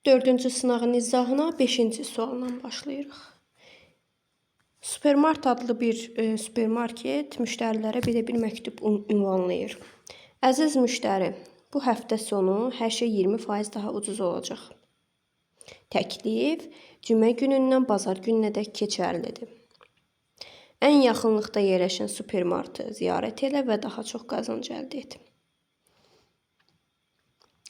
4-cü sınağın izahına 5-ci sualla başlayırıq. Supermart adlı bir supermarket müştərilərə belə bir məktub ünvanlayır. Əziz müştəri, bu həftə sonu hər şey 20% daha ucuz olacaq. Təklif cümə günündən bazar gününədək keçərlidir. Ən yaxınlıqda yerləşən supermarketi ziyarət elə və daha çox qazanc əldə et.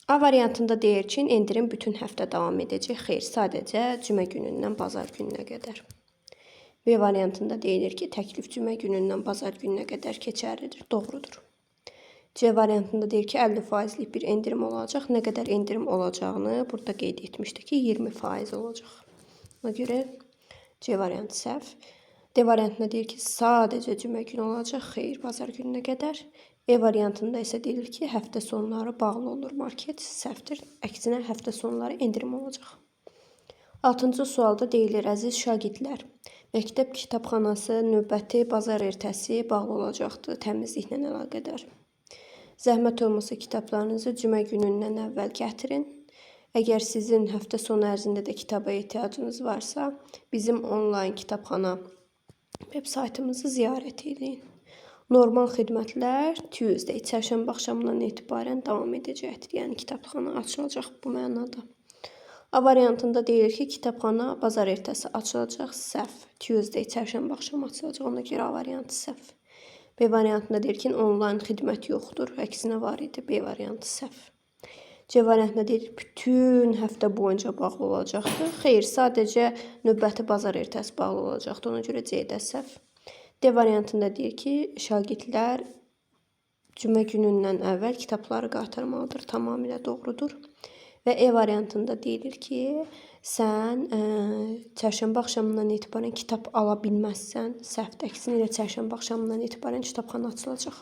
A variantında deyir ki, endirim bütün həftə davam edəcək. Xeyr, sadəcə cümə günündən bazar gününə qədər. B variantında deyilir ki, təklif cümə günündən bazar gününə qədər keçərlidir. Doğrudur. C variantında deyir ki, 50%lik bir endirim olacaq. Nə qədər endirim olacağını burada qeyd etmişdi ki, 20% olacaq. Ona görə C variantı səhv. D variantında deyir ki, sadəcə cümə günü olacaq. Xeyr, bazar gününə qədər. E variantında isə deyilir ki, həftə sonları bağlı olur market. Səhvdir. Əksinə həftə sonları endirim olacaq. 6-cı sualda deyilir, əziz şagirdlər, məktəb kitabxanası növbəti bazar ertəsi bağlı olacaqdır təmizliklə əlaqədar. Zəhmət olmasa kitablarınızı cümə günündən əvvəl gətirin. Əgər sizin həftə sonu ərzində də kitaba ehtiyacınız varsa, bizim onlayn kitabxana web saytımızı ziyarət edin. Normal xidmətlər Tuesday, çərşənbə axşamından etibarən davam edəcəkdir. Yəni kitabxana açılacaq bu mənada. A variantında deyilir ki, kitabxana bazar ertəsi açılacaq. Səhv. Tuesday, çərşənbə axşamı açılacaq. Ona görə A variantı səhv. B variantında deyir ki, onlayn xidmət yoxdur. Əksinə var idi. B variantı səhv. C variantında deyir, bütün həftə boyunca bağlı olacaqdır. Xeyr, sadəcə növbəti bazar ertəsi bağlı olacaqdır. Ona görə C də səhv. D variantında deyir ki, şagirdlər cümə günündən əvvəl kitabları qaytarmalıdır. Tamamilə doğrudur. Və E variantında deyilir ki, sən çərşənbə axşamından etibarən kitab ala bilməzsən. Səhvdir. Əksinə çərşənbə axşamından etibarən kitabxana açılacaq.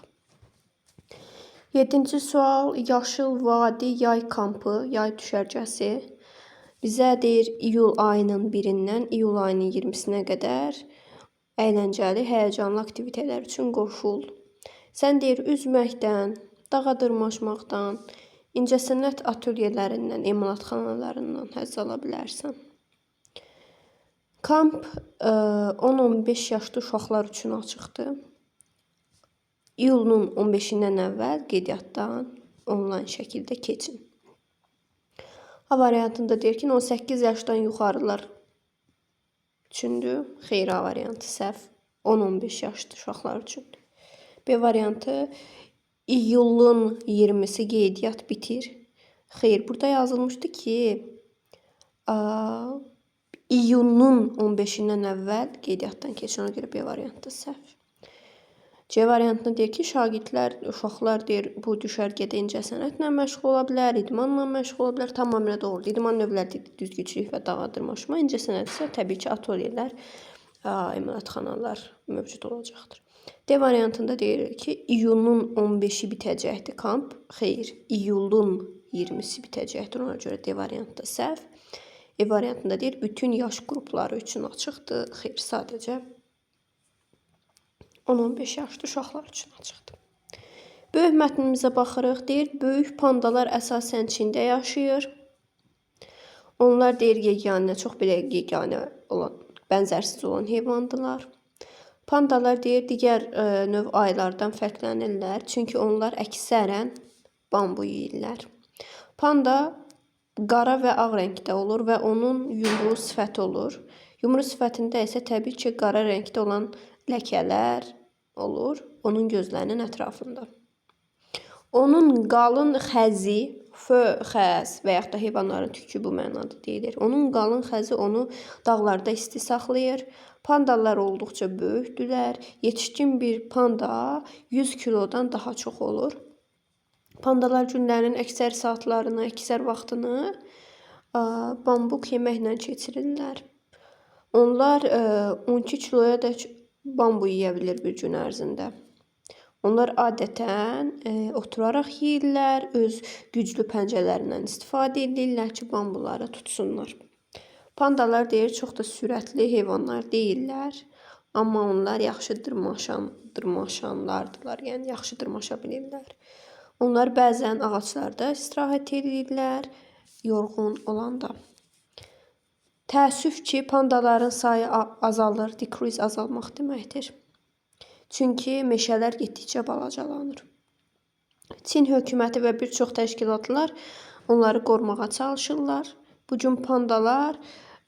7-ci sual, Yaşıl Vadi yay kampı, yay düşərgəsi. Bizə deyir, iyul ayının 1-dən iyul ayının 20-sinə qədər əyləncəli, həyəcanlı aktivitelər üçün qoşul. Sən deyir, üzməkdən, dağa dırmaşmaqdan, incəsənət atölyələrindən, emalatxanalarından həzz ala bilərsən. Kamp 10-15 yaşlı uşaqlar üçün açıqdır. İyulun 15-dən əvvəl qeydiyyatdan onlayn şəkildə keçin. A variantında deyir ki, 18 yaşdan yuxarılar üçündür. Xeyr, A variantı səhv. 10-15 yaşlı uşaqlar üçündür. B variantı iyulun 20-si qeydiyyat bitir. Xeyr, burada yazılmışdı ki, iyunun 15-dən əvvəl qeydiyyatdan keçin. Ona görə B variantı səhv. C variantında deyir ki, şagirdlər, uşaqlar deyir, bu düşərgədə incəsənətlə məşğul ola bilər, idmanla məşğul ola bilər. Tamamilə doğrudur. İdman növləri düzgüçülük və dağa dırmaşma, incəsənət isə təbii ki, atölyelər, emalatxanalar mövcud olacaqdır. D variantında deyir ki, iyunun 15-i bitəcəkdir kamp. Xeyr, iyulun 20-si bitəcəkdir. Ona görə D variantı səhv. E variantında deyir, bütün yaş qrupları üçün açıqdır. Xeyr, sadəcə 10-15 yaşlı uşaqlar üçün açıqdır. Böyük mətnimizə baxırıq. Deyir, böyük pandalar əsasən Çində yaşayır. Onlar deyir, yeganə, çox belə yeganə olan, bənzərsiz olan heyvandılar. Pandalar deyir, digər növ aylardan fərqlənirlər. Çünki onlar əksərən bambu yeyirlər. Panda qara və ağ rəngdə olur və onun yumru sifəti olur. Yumru sifətində isə təbii ki, qara rəngdə olan ləkələr olur onun gözlərinin ətrafında. Onun qalın xəzi, xəz və yaxud da heyvanların tükü bu mənada deyilir. Onun qalın xəzi onu dağlarda isti saxlayır. Pandalar olduqca böyükdülər. Yetişkin bir panda 100 kilodan daha çox olur. Pandalar günlərinin əksər saatlarını, əksər vaxtını bambuq yeməklə keçirirlər. Onlar 12 kiloya da bambu yeyə bilir bir gün ərzində. Onlar adətən oturaraq yeyirlər, öz güclü pəncələrindən istifadə edirlər ki, bambuları tutsunlar. Pandalar deyir, çox da sürətli heyvanlar deyirlər, amma onlar yaxşı dırmaşanlardılar, yəni yaxşı dırmaşa bilirlər. Onlar bəzən ağaclarda istirahət edirlər, yorğun olanda. Təəssüf ki, pandaların sayı azalır. Decrease azalmaq deməkdir. Çünki meşələr getdikcə balacalanır. Çin hökuməti və bir çox təşkilatlar onları qorumağa çalışırlar. Bu gün pandalar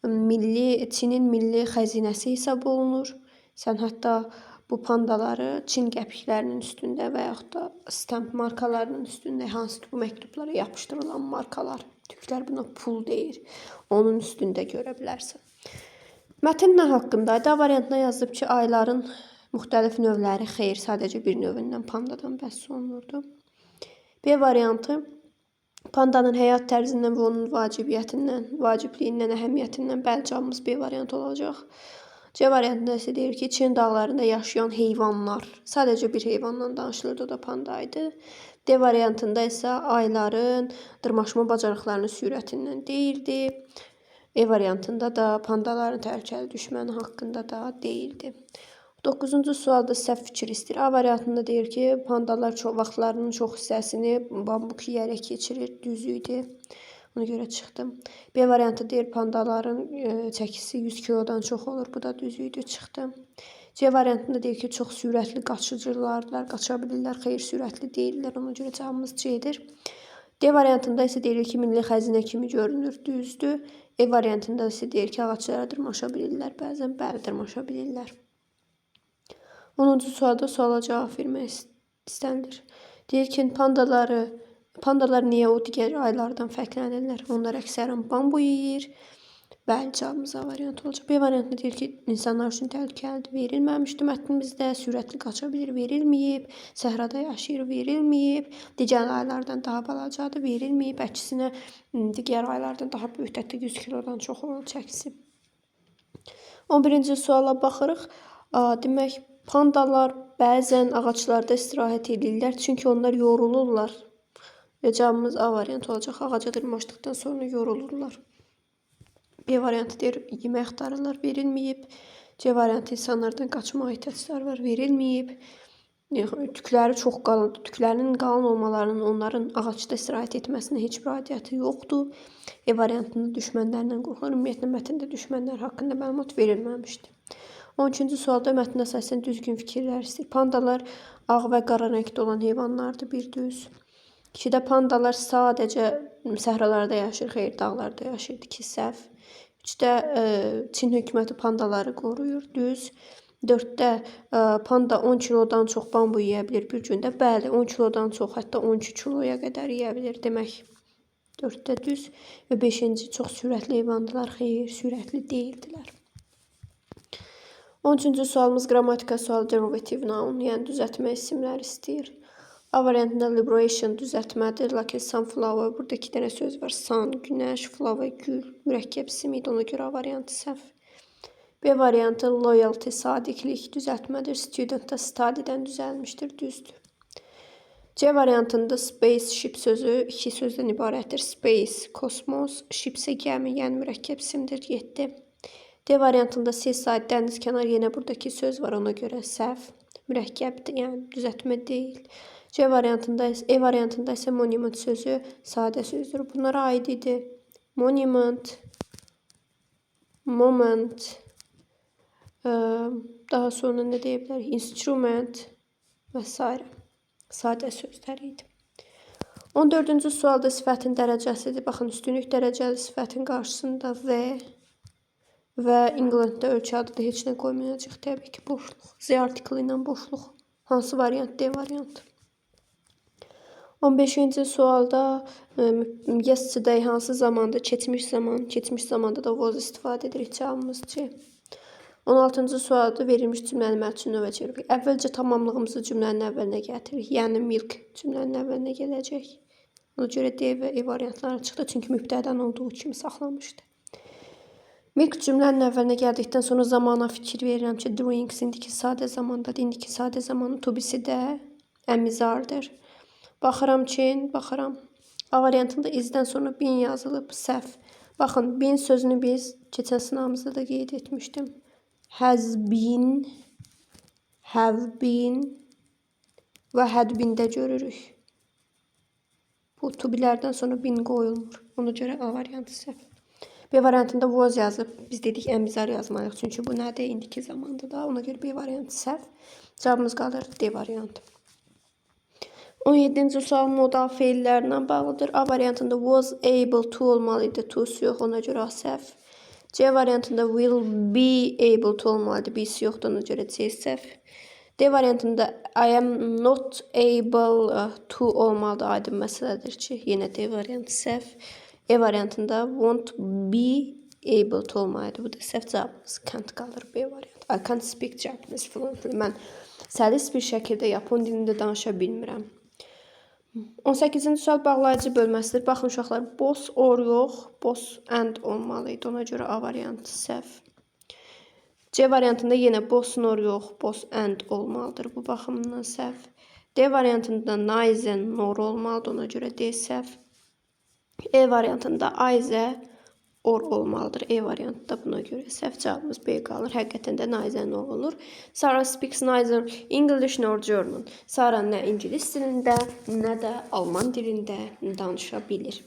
Çinin milli xəzinəsi hesab olunur. Sən hətta bu pandaları Çin qəpiklərinin üstündə və yaxud da stamp markalarının üstündə, hansı bu məktublara yapışdırılan markalar, türklər buna pul deyir, onun üstündə görə bilərsən. Mətn nə haqqındaydı? A variantına yazılıb ki, ayların müxtəlif növləri, xeyr, sadəcə bir növündən pandadan bəhs olunurdu. B variantı pandanın həyat tərzindən və onun vacibliyindən, əhəmiyyətindən bəlcamımız B variantı olacaq. C variantında isə deyir ki, Çin dağlarında yaşayan heyvanlar, sadəcə bir heyvandan danışılırdı, o da panda idi. D variantında isə ayların dırmaşma bacarıqlarının sürətindən deyildi. E variantında da pandaların təhlükəli düşməni haqqında da deyildi. 9-cu sualda səhv fikir istəyir. A variantında deyir ki, pandalar vaxtlarının çox hissəsini bambuk yeyərək keçirir, düz idi. Ona görə çıxdım. B variantı deyir, pandaların çəkisi 100 kilodan çox olur, bu da düz idi, çıxdım. C variantında deyir ki, çox sürətli qaçıcılardılar, qaça bilirlər, xeyr, sürətli deyirlər, ona görə cavabımız C-dir. D variantında isə deyir ki, milli xəzinə kimi görünür, düzdür. E variantında isə deyir ki, ağaclara dırmaşa bilirlər, bəzən bəli dırmaşa bilirlər. 10-cu sualda suala cavab vermək istənilir. Deyir ki, pandalar niyə o digər aylardan fərqlənirlər? Onlar əksərən bambu yeyir. Bəli, cavabımız A variantı olacaq. B variantında deyir ki, insanlar üçün təhlükəlidir, verilməmişdir mətnimizdə. Sürətli qaça bilir, verilməyib. Səhrada yaşayır, verilməyib. Digər aylardan daha balacadır, verilməyib. Əksinə, digər aylardan daha böyük, hətta 100 kilodan çox olur çəkisi. 11-ci suala baxırıq. Demək, pandalar bəzən ağaclarda istirahət edirlər, çünki onlar yorulurlar. Və cavabımız A variantı olacaq. Ağaca dırmaşdıqdan sonra yorulurlar. B variantı deyir, yemək axtarırlar, verilməyib. C variantı insanlardan qaçmağa ehtiyacları var, verilməyib. Tükləri çox qalındır. Tüklərinin qalın olmalarının onların ağacda istirahət etməsinə heç bir aidiyyəti yoxdur. E variantında düşmənlərdən qorxulur. Ümumiyyətlə, mətndə düşmənlər haqqında məlumat verilməmişdir. 13-cü sualda mətndə əsasən düzgün fikirlər istəyir. Pandalar ağ və qara rəngdə olan heyvanlardır, bir düz. 2-də pandalar sadəcə səhralarda yaşayır, xeyr, dağlarda yaşayır, 2 səhv. 3-də Çin hökuməti pandaları qoruyur, düz. 4-də panda 10 kilodan çox bambu yeyə bilir bir gündə. Bəli, 10 kilodan çox, hətta 12 kiloya qədər yeyə bilir demək. 4-də düz. Və 5-ci çox sürətli heyvandılar, xeyr, sürətli deyildilər. 13-cü sualımız qrammatika sualı, derivative noun, yəni düzəltmə isimlər istəyir. A variantında liberation düzəltmədir, lakin sunflower, burada 2 dənə söz var. Sun, günəş, flower, gül, mürəkkəb isim idi, ona görə A variantı səhv. B variantı loyalty, sadiqlik düzəltmədir. Student da study'dən düzəlmişdir, düzdür. C variantında spaceship sözü 2 sözdən ibarətdir. Space, kosmos, ship isə gəmi, yəni mürəkkəb isimdir, 7. D variantında seaside, dəniz kənar, yenə buradakı söz var, ona görə səhv. Mürəkkəbdir, yəni düzəltmə deyil. E variantında isə monument sözü sadə sözdür. Bunlara aid idi. Monument, moment, daha sonra nə deyə bilərik? Instrument və s. Sadə sözlər idi. 14-cü sualda sifətin dərəcəsidir. Baxın, üstünlük dərəcəli sifətin qarşısında və Englandda ölkə adı da heç nə qoymayacaq. Təbii ki, boşluq. Z artiklı ilə boşluq. Hansı variant? D variantı. 15-ci sualda yesterday hansı zamanda? Keçmiş zaman. Keçmiş zamanda da was istifadə edirik. Cavabımız C. 16-cı sualda verilmiş cümləni məlçun növə çeviririk. Əvvəlcə tamamlığımızı cümlənin əvvəlinə gətiririk. Yəni milk cümlənin əvvəlinə gələcək. Ona görə D və E variantları çıxdı. Çünki mübtədən olduğu kimi saxlamışdı. Milk cümlənin əvvəlinə gəldikdən sonra zamana fikir verirəm ki, drinks indiki sadə zamandadır. İndiki sadə zamanı to be-si də əmizardır. Baxıram ki, A variantında izdən sonra been yazılıb, səhv. Baxın, been sözünü biz keçən sınavımızda da qeyd etmişdim. Has been, have been və had been-də görürük. Bu to be'lərdən sonra bin qoyulmur. Ona görə A variantı səhv. B variantında was yazıb. Biz dedik əmizar yazmalıyıq. Çünki bu nədir? İndiki zamanda da. Ona görə B variantı səhv. Cavabımız qalır D variantı. 17-ci sual modal feillərlə bağlıdır. A variantında was able to olmalıydı. To'su yox. Ona görə A səhv. C variantında will be able to olmalıydı. B'si yoxdur. Ona görə C səhv. D variantında I am not able to olmalıdır. Aydın məsələdir ki, yenə D variantı səhv. E variantında won't be able to olmalıydı. Bu da səhv. Cavabımız can't qalır. B variantı. I can't speak Japanese fluently. Mən səlis bir şəkildə Yapon dilində danışa bilmirəm. 18-ci sual bağlayıcı bölməsidir. Baxın uşaqlar, both or yox, both and olmalıydı. Ona görə A variantı səhv. C variantında yenə both nor yox, both and olmalıdır. Bu baxımdan səhv. D variantında neither nor olmalıdır. Ona görə D səhv. E variantında either or olmalıdır. E variantı da buna görə səhv. Cavabımız B qalır. Həqiqətən də neither nor olur. Sarah speaks neither English nor German. Sarah nə ingilis dilində, nə də alman dilində danışa bilir.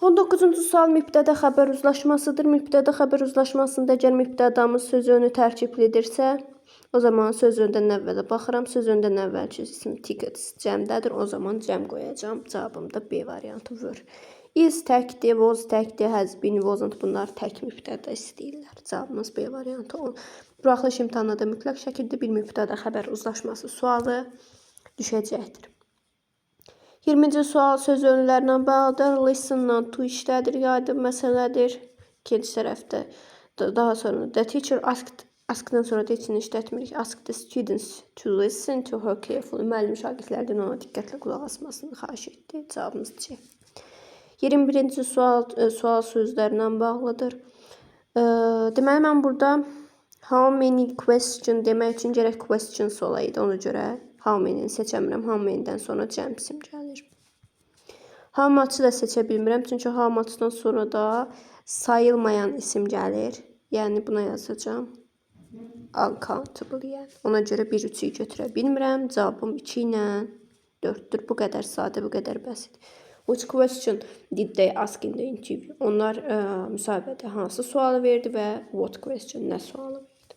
19-cu sual mübtəda xəbər uzlaşmasıdır. Mübtəda xəbər uzlaşmasında əgər mübtədamız söz yönü tərkiblidirsə, o zaman söz yöndən əvvələ baxıram. Söz yöndən əvvəlki isim tickets cəmdədir. O zaman cəm qoyacağım. Cavabım da B variantı vur. Is təkdir, was təkdir, has been, wasn't. Bunlar tək mübtəda istəyirlər. Cavabımız B variantı olur. Buraxılış imtahanına da mütləq şəkildə bir mübtəda xəbər uzlaşması sualı düşəcəkdir. 20-ci sual söz yönlərlə bağlıdır. Listen-la to işlədir, yaydım məsələdir. İkinci tərəfdə daha sonra the teacher asked-dan sonra da içini işlətmirik. Ask the students to listen to her carefully. Müəllim şagirdlərdən ona diqqətlə qulaq asmasını xahiş etdi. Cavabımız C. 21-ci sual sözlərlə bağlıdır. Deməli, mən burada how many question demək üçün gərək questions olaydı. Ona görə how many-ni seçəmirəm. How many-dən sonra cəmsim gəlir. How much-ı da seçə bilmirəm. Çünki how much-dan sonra da sayılmayan isim gəlir. Yəni, buna yazacağım. Uncountable, yəni. Ona görə 1-3-ü götürə bilmirəm. Cavabım 2 ilə 4-dür. Bu qədər sadə, bu qədər bəsit. Which question did they ask in the interview? Onlar müsahibədə hansı sualı verdi və what question, nə sualı verdi?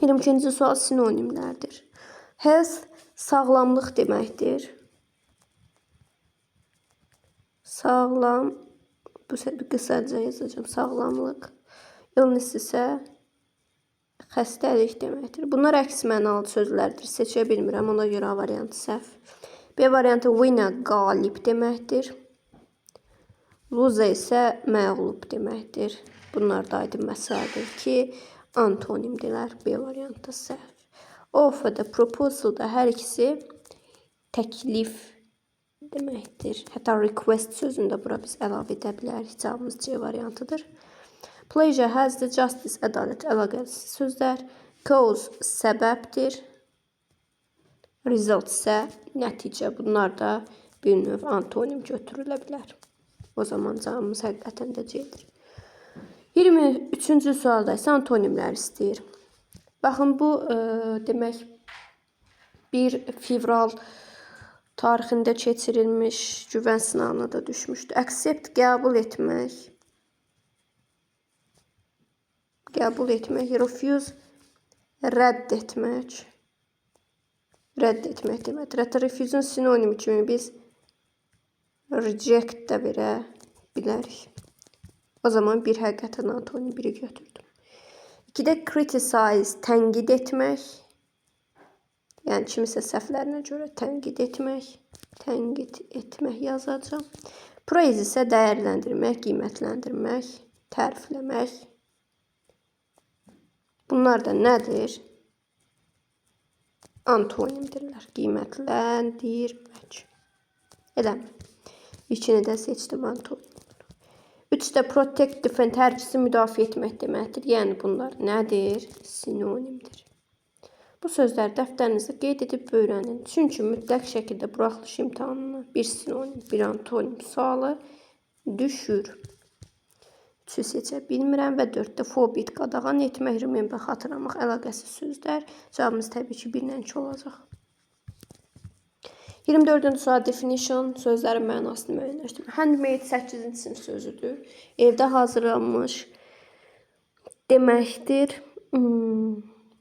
22-ci sual sinonimlərdir. Health, sağlamlıq deməkdir. Sağlam, bu qısaca yazacağım, sağlamlıq. Illness isə xəstəlik deməkdir. Bunlar əks mənalı sözlərdir. Seçə bilmirəm, ona görə A variantı səhv. B variantı winner, qalib deməkdir. Lose isə məğlub deməkdir. Bunlar da aydın məsələdir ki, antonimdilər. B variantı səhv. Offer da, proposal da hər ikisi təklif deməkdir. Hətta request sözünü də bura biz əlavə edə bilərik. Cavabımız C variantıdır. Pleasure, has the, justice, ədalət, əlaqəsi sözlər. Cause, səbəbdir. Result isə nəticə. Bunlar da bir növ antonim götürülə bilər. O zaman cavabımız həqiqətən də C-dir. 23-cü sualda isə antonimlər istəyir. Baxın, bu demək 1 fevral tarixində keçirilmiş güvən sınavına da düşmüşdü. Accept, qəbul etmək. Qəbul etmək. Refuse, rədd etmək. Rədd etmək deməkdir. Hətta refuse'un sinonimi kimi biz reject də verə bilərik. O zaman bir həqiqətən antonim, biri götürdüm. 2-də criticize, tənqid etmək. Yəni, kimisə səhvlərinə görə tənqid etmək. Tənqid etmək yazacağım. Praise isə dəyərləndirmək, qiymətləndirmək, tərifləmək. Bunlar da nədir? Antonimdirlər. Qiymətləndirmək. Eləmi. İçini də seçdim antonim. 3-də protect, defend, hər ikisi müdafiə etmək deməkdir. Yəni, bunlar nədir? Sinonimdir. Bu sözləri dəftərinizdə qeyd edib öyrənin. Çünki mütləq şəkildə buraxılış imtahanına bir sinonim, bir antonim sualı düşür. 3-ü seçə bilmirəm və 4-də phobit, qadağan etmək, remember, xatırlamaq, əlaqəsiz sözlər. Cavabımız təbii ki 1-lə 2 olacaq. 24-cü sual definition, sözlərin mənasını müəyyənləşdirmə. Handmade 8-ci sinif sözüdür. Evdə hazırlanmış deməkdir.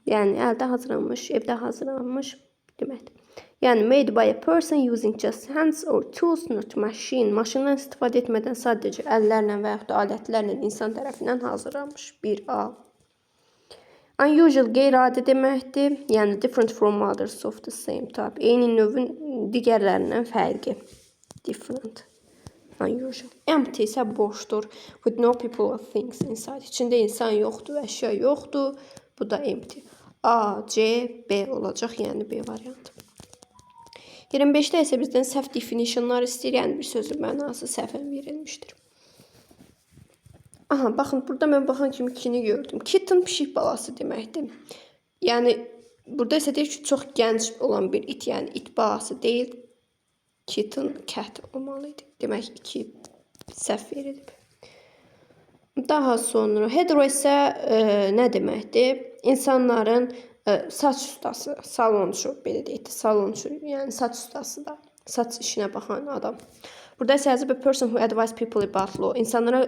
Yəni əldə hazırlanmış, evdə hazırlanmış deməkdir. Yəni made by a person using just hands or tools, not machine. Maşından istifadə etmədən sadəcə əllərlə və yaxud da alətlərlə insan tərəfindən hazırlanmış. 1A. Unusual, qeyri-adi deməkdir. Yəni different from others of the same type. Eyni növün digərlərindən fərqi. Different. Unusual. Empty isə boşdur. With no people or things inside. İçində insan yoxdur, əşya yoxdur. Bu da empty. A, C, B olacaq. Yəni B variantı. 25-də isə bizdən səhv definitionlar istəyir. Yəni bir sözün mənası səhvən verilmişdir. Aha, baxın, burada mən baxan kimi 2-ni gördüm. Kitten pişik balası deməkdir. Yəni burada isə deyir ki, çox gənc olan bir it, yəni it balası deyil. Kitten, cat olmalıydı. Demək 2 səhv verilib. Daha sonra hetero isə nə deməkdir? İnsanların saç ustası, salonçu, belə deyək də, salonçu, yəni saç ustası da, saç işinə baxan adam. Burada isə yazıb a person who advise people about law. İnsanlara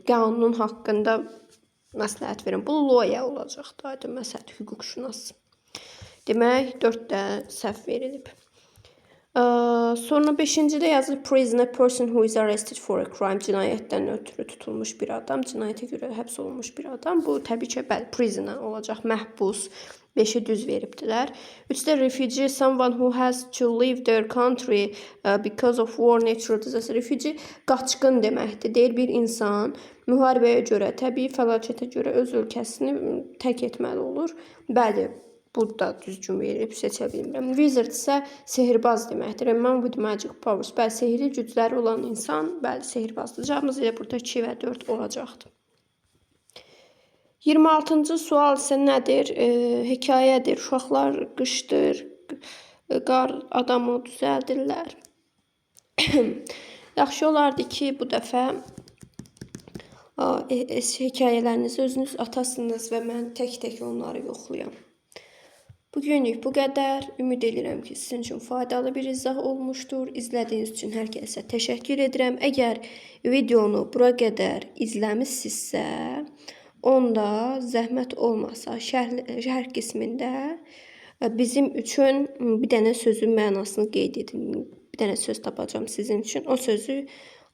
qanun haqqında məsləhət verən. Bu lawyer olacaq da, məsələn, hüquqşünas. Demək, 4 də səhv verilib. Sonra 5-cidə yazılıb prison, a person who is arrested for a crime. Cinayətdən ötürü tutulmuş bir adam, cinayətə görə həbs olunmuş bir adam. Bu təbii ki, bəli, prison olacaq, məhbus. 5-i düz veribdilər. 3-də refugee, someone who has to leave their country because of war, natural disaster. Refugee qaçqın deməkdir. Deyir bir insan müharibəyə görə, təbii fəlakətə görə öz ölkəsini tərk etməli olur. Bəli, burada düzgün verib, seçə bilmirəm. Wizard isə sehirbaz deməkdir. A man with magic powers. Bəli, sehirli gücləri olan insan, bəli, sehirbazdır. Cavabımız elə burada 2 və 4 olacaqdır. 26-cı sual isə nədir? Hekayədir. Uşaqlar qışdır, qar adamı düzəldirlər. Yaxşı olardı ki, bu dəfə hekayələrinizi özünüz atasınız və mən tək-tək onları yoxlayam. Bugünlük bu qədər. Ümid edirəm ki, sizin üçün faydalı bir izah olmuşdur. İzlədiyiniz üçün hər kəsə təşəkkür edirəm. Əgər videonu bura qədər izləmişsinizsə, onda zəhmət olmasa şərh qismində bizim üçün bir dənə sözün mənasını qeyd edin. Bir dənə söz tapacağım sizin üçün. O sözü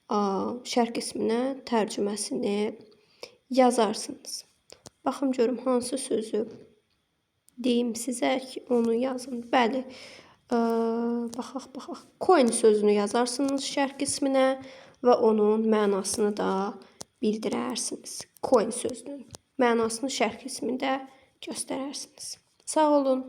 şərh qisminə tərcüməsini yazarsınız. Baxım görüm hansı sözü deyim sizə ki, onu yazın. Bəli, baxaq. Coin sözünü yazarsınız şərh qisminə və onun mənasını da bildirərsiniz. Coin sözünün mənasını şərh qismində göstərərsiniz. Sağ olun.